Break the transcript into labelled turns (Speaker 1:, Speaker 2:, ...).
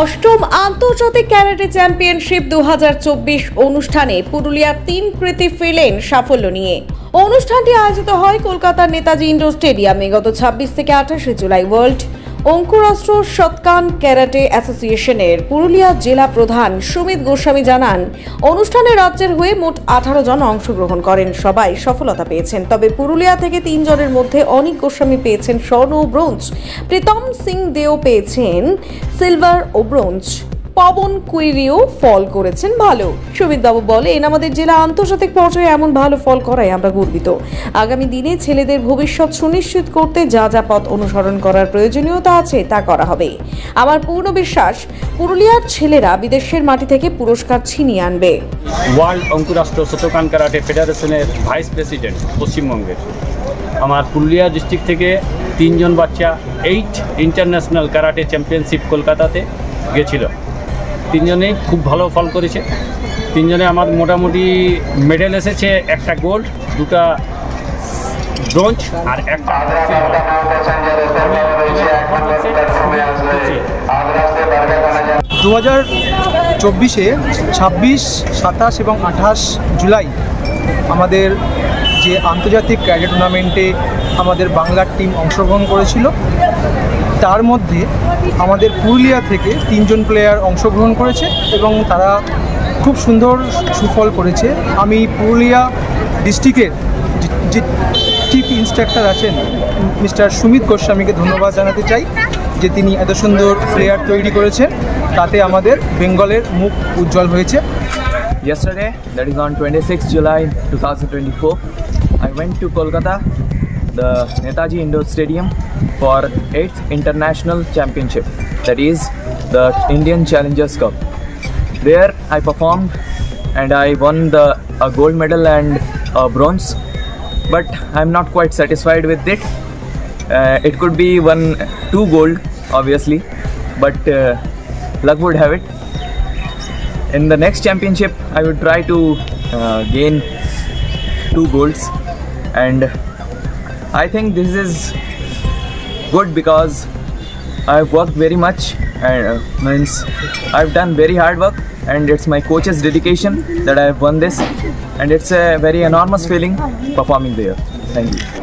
Speaker 1: অষ্টম আন্তর্জাতিক karate championship 2024 অনুষ্ঠানে পুরুলিয়ার 3 কৃতী ফিরলেন সাফল্য নিয়ে। অনুষ্ঠানটি আয়োজিত হয় কলকাতার নেতাজি ইন্ডোর স্টেডিয়ামে গত 26 থেকে 28 জুলাই। ওয়ার্ল্ড অঙ্কুরাষ্ট্র শতকান ক্যারাটে অ্যাসোসিয়েশনের পুরুলিয়া জেলা প্রধান সুমিত গোস্বামী জানান, অনুষ্ঠানে রাজ্যের হয়ে মোট 18 জন অংশগ্রহণ করেন। সবাই সফলতা পেয়েছেন, তবে পুরুলিয়া থেকে 3 জনের মধ্যে অনিক গোস্বামী পেয়েছেন স্বর্ণ ও ব্রোঞ্জ, প্রীতম সিং দেও পেয়েছেন সিলভার ও ব্রোঞ্জ, পবন কুইরিও ফল করেছেন ভালো। সুমিত বাবু বলেন, আমাদের জেলা আন্তর্জাতিক পর্যায়ে এমন ভালো ফল করায় আমরা গর্বিত। আগামী দিনে ছেলেদের ভবিষ্যৎ সুনিশ্চিত করতে যা যা পথ অনুসরণ করার প্রয়োজনীয়তা আছে তা করা হবে। আমার পূর্ণ বিশ্বাস, পুরুলিয়ার ছেলেরা বিদেশের মাটি থেকে পুরস্কার ছিনিয়ে আনবে।
Speaker 2: ওয়ার্ল্ড অঙ্কুরাষ্ট্র শতকান ক্যারাটে ফেডারেশনের ভাইস প্রেসিডেন্ট পশ্চিমবঙ্গের আমার পুরুলিয়া ডিস্ট্রিক্ট থেকে 3 জন বাচ্চা 8 ইন্টারন্যাশনাল ক্যারাটে চ্যাম্পিয়নশিপ কলকাতাতে গেছিল। 3 জনেই খুব ভালো ফল করেছে। 3 জনে আমার মোটামুটি মেডেল এসেছে, একটা গোল্ড, 2টা ব্রোঞ্জ আর একটা সিলভার।
Speaker 3: 2024-এ 26, 27 এবং 28 জুলাই আমাদের যে আন্তর্জাতিক ক্যারাটে টুর্নামেন্টে আমাদের বাংলার টিম অংশগ্রহণ করেছিল, তার মধ্যে আমাদের পুরুলিয়া থেকে 3 জন প্লেয়ার অংশগ্রহণ করেছে এবং তারা খুব সুন্দর সুফল করেছে। আমি পুরুলিয়া ডিস্ট্রিক্টের যে চিফ ইন্সট্রাক্টর আছেন মিস্টার সুমিত গোস্বামীকে ধন্যবাদ জানাতে চাই যে তিনি এত সুন্দর প্লেয়ার তৈরি করেছেন, তাতে আমাদের বেঙ্গলের মুখ উজ্জ্বল হয়েছে।
Speaker 4: Yesterday, that is on 26 July 2024, I went to Kolkata, the Netaji Indoor Stadium, for 8th International Championship, that is the Indian Challengers Cup. There I performed and I won a gold medal and a bronze, but I'm not quite satisfied with it. It could be 2 gold obviously, but luck would have it. In the next championship I would try to gain 2 golds, and I think this is good because I've worked very much and means I've done very hard work, and it's my coach's dedication that I've won this, and it's a very enormous feeling performing there. Thank you.